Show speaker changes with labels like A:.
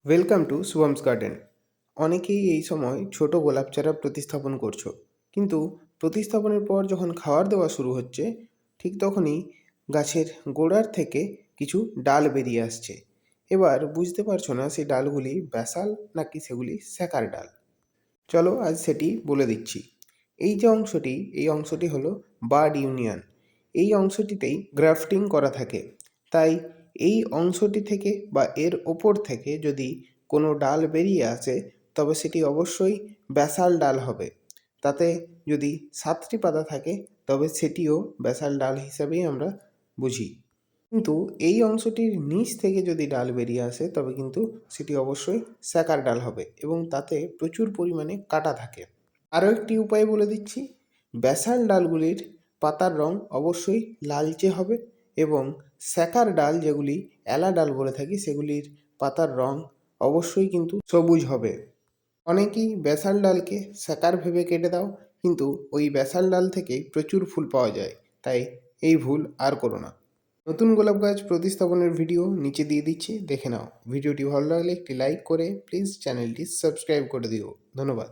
A: Welcome to শুভমস garden. অনেকেই এই সময় ছোট গোলাপ চারা প্রতিস্থাপন করছো, কিন্তু প্রতিস্থাপনের পর যখন খাবার দেওয়া শুরু হচ্ছে, ঠিক তখনই গাছের গোড়ার থেকে কিছু ডাল বেরিয়ে আসছে। এবার বুঝতে পারছো না সেই ডালগুলি ব্যাসাল নাকি সেগুলি স্যাকার ডাল। চলো আজ সেটি বলে দিচ্ছি। এই অংশটি হলো বাড ইউনিয়ন। এই অংশটিতেই গ্রাফটিং করা থাকে। তাই এই অংশটি থেকে বা এর ওপর থেকে যদি কোনো ডাল বেরিয়ে আসে, তবে সেটি অবশ্যই ব্যাসাল ডাল হবে। তাতে যদি 7টি পাতা থাকে, তবে সেটিও ব্যাসাল ডাল হিসাবেই আমরা বুঝি। কিন্তু এই অংশটির নিচ থেকে যদি ডাল বেরিয়ে আসে, তবে কিন্তু সেটি অবশ্যই স্যাকার ডাল হবে এবং তাতে প্রচুর পরিমাণে কাঁটা থাকে। আরও একটি উপায় বলে দিচ্ছি। ব্যাসাল ডালগুলির পাতার রং অবশ্যই লালচে হবে এবং স্যাকার ডাল, যেগুলি এলা ডাল বলে থাকি, সেগুলির পাতার রং অবশ্যই কিন্তু সবুজ হবে। অনেকেই ব্যাসাল ডালকে স্যাকার ভেবে কেটে দাও, কিন্তু ওই ব্যাসাল ডাল থেকেই প্রচুর ফুল পাওয়া যায়। তাই এই ভুল আর করো না। নতুন গোলাপ গাছ প্রতিস্থাপনের ভিডিও নিচে দিয়ে দিচ্ছি, দেখে নাও। ভিডিওটি ভালো লাগলে একটি লাইক করে প্লিজ চ্যানেলটি সাবস্ক্রাইব করে দিও। ধন্যবাদ।